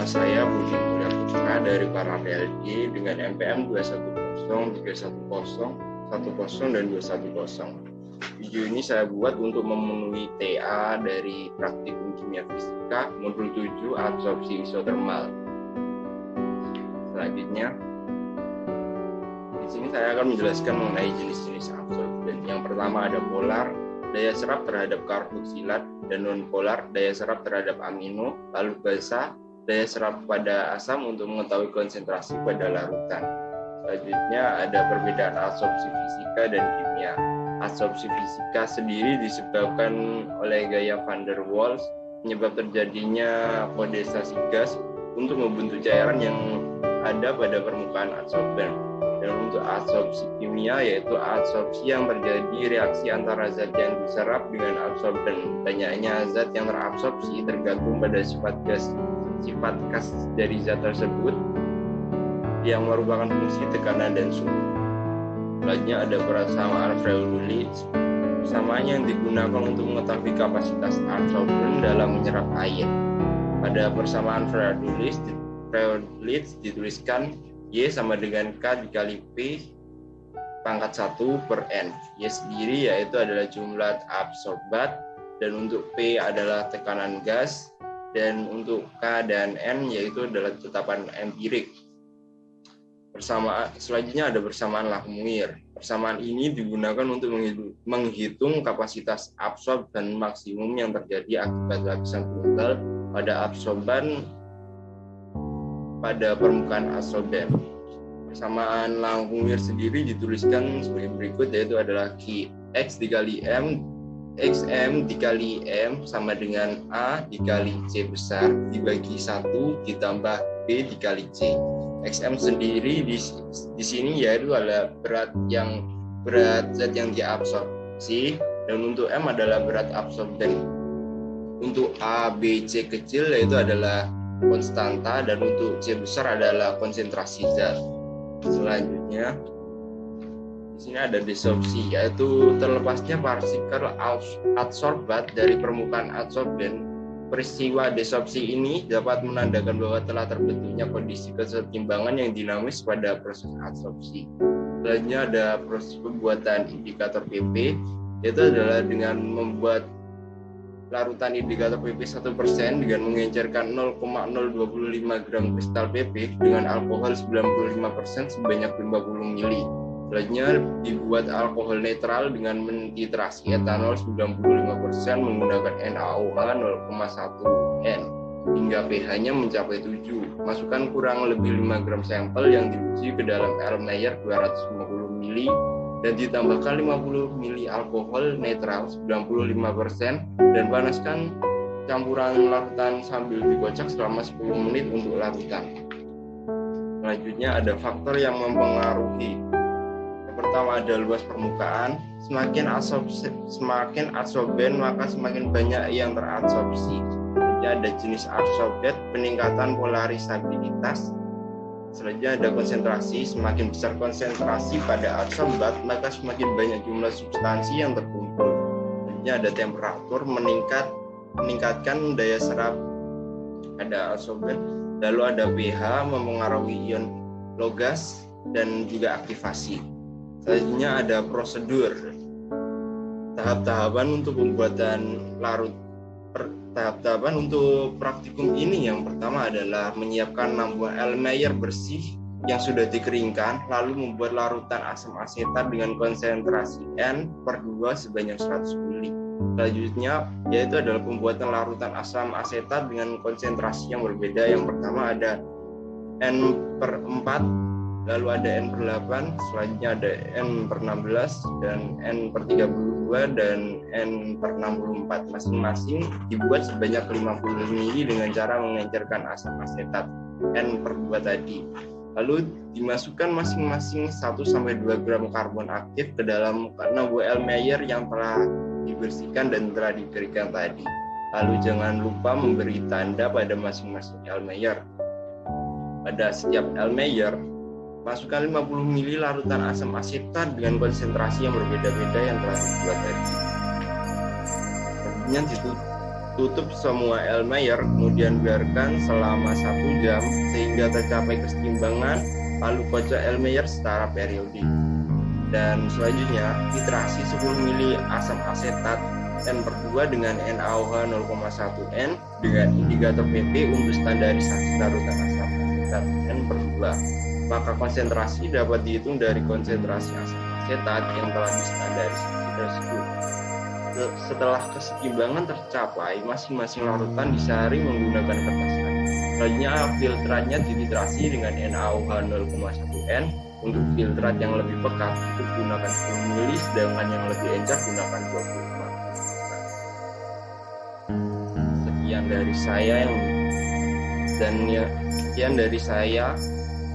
Nama saya Budi Mulya Putra dari Paralel D dengan NPM 210, 310, 10, dan 210. Video ini saya buat untuk memenuhi TA dari praktikum kimia fisika modul 7 absorpsi isotermal. Selanjutnya, di sini saya akan menjelaskan mengenai jenis-jenis absorben. Yang pertama ada polar, daya serap terhadap karboksilat, dan non-polar, daya serap terhadap amino, lalu basa, daya serap pada asam untuk mengetahui konsentrasi pada larutan. Selanjutnya ada perbedaan absorpsi fisika dan kimia. Absorpsi fisika sendiri disebabkan oleh gaya van der Waals, penyebab terjadinya kondensasi gas untuk membentuk cairan yang ada pada permukaan adsorben. Dan untuk absorpsi kimia yaitu absorpsi yang terjadi reaksi antara zat yang diserap dengan absorben. Banyaknya zat yang terabsorpsi tergantung pada sifat khas dari zat tersebut yang merupakan fungsi tekanan dan suhu. Selanjutnya ada persamaan Fredholz. Persamaan yang digunakan untuk mengetahui kapasitas adsorben dalam menyerap air. Pada persamaan Fredholz dituliskan Y sama dengan K dikali P pangkat 1 per N. Y sendiri yaitu adalah jumlah absorbat, dan untuk P adalah tekanan gas, dan untuk K dan N yaitu adalah tetapan empirik. Selanjutnya ada persamaan Langmuir. Persamaan ini digunakan untuk menghitung kapasitas absorban maksimum yang terjadi akibat lapisan tunggal pada absorban pada permukaan adsorben. Persamaan Langmuir sendiri dituliskan sebagai berikut, yaitu adalah X dikali M, XM dikali M sama dengan A dikali C besar dibagi 1 ditambah B dikali C. XM sendiri di sini yaitu adalah berat zat yang diabsorpsi, dan untuk M adalah berat absorben. Untuk A, B, C kecil yaitu adalah konstanta, dan untuk C besar adalah konsentrasi zat. Selanjutnya di sini ada desorpsi, yaitu terlepasnya partikel adsorbat dari permukaan adsorben. Peristiwa desorpsi ini dapat menandakan bahwa telah terbentuknya kondisi kesetimbangan yang dinamis pada proses adsorpsi. Selanjutnya ada proses pembuatan indikator PP, yaitu adalah dengan membuat larutan indikator PP 1% dengan mengencerkan 0,025 gram kristal PP dengan alkohol 95% sebanyak 50 ml. Selanjutnya dibuat alkohol netral dengan mentitrasi etanol 95% menggunakan NaOH 0,1 N hingga pH-nya mencapai 7. Masukkan kurang lebih 5 gram sampel yang diuji ke dalam Erlenmeyer 250 ml dan ditambahkan 50 ml alkohol netral 95% dan panaskan campuran larutan sambil dikocok selama 10 menit untuk larutan. Selanjutnya ada faktor yang mempengaruhi. Pertama ada luas permukaan, semakin adsorben maka semakin banyak yang terabsorpsi. Selanjutnya ada jenis adsorben, peningkatan polarisabilitas. Selanjutnya ada konsentrasi, semakin besar konsentrasi pada adsorbat maka semakin banyak jumlah substansi yang terkumpul. Selanjutnya ada temperatur, meningkatkan daya serap pada adsorben. Lalu ada pH, mempengaruhi ion logas dan juga aktivasi. Selanjutnya ada prosedur, tahap-tahapan untuk pembuatan tahap-tahapan untuk praktikum ini. Yang pertama adalah menyiapkan 6 buah Erlenmeyer bersih yang sudah dikeringkan, lalu membuat larutan asam asetat dengan konsentrasi N/2 sebanyak 100 ml. Selanjutnya yaitu adalah pembuatan larutan asam asetat dengan konsentrasi yang berbeda. Yang pertama ada N/4, lalu ada N/8, selanjutnya ada N/16 dan N/32 dan N/64. Masing-masing dibuat sebanyak 50 ml dengan cara mengencerkan asam asetat N/2 tadi. Lalu dimasukkan masing-masing 1-2 gram karbon aktif ke dalam 6 buah Erlenmeyer yang telah dibersihkan dan telah dikeringkan tadi. Lalu jangan lupa memberi tanda pada masing-masing Erlenmeyer. Pada setiap Erlenmeyer masukkan 50 ml larutan asam asetat dengan konsentrasi yang berbeda-beda yang telah dibuat tadi. Selanjutnya tutup semua Erlenmeyer, kemudian biarkan selama 1 jam sehingga tercapai keseimbangan palu kocok Erlenmeyer secara periodik. Dan selanjutnya titrasi 10 mili asam asetat N/2 dengan NaOH 0,1 N dengan indikator PP untuk standarisasi larutan asam asetat N/2. Maka konsentrasi dapat dihitung dari konsentrasi asam asetat yang telah distandarisasi tersebut. Setelah keseimbangan tercapai, masing-masing larutan disaring menggunakan kertas kain. Selanjutnya filtratnya dititrasi dengan NaOH 0,1 N. Untuk filtrat yang lebih pekat itu gunakan 10 mili, sedangkan yang lebih encer gunakan 25. Sekian dari saya.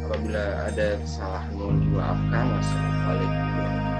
Apabila ada kesalahan mohon dimaafkan. Wassalamualaikum.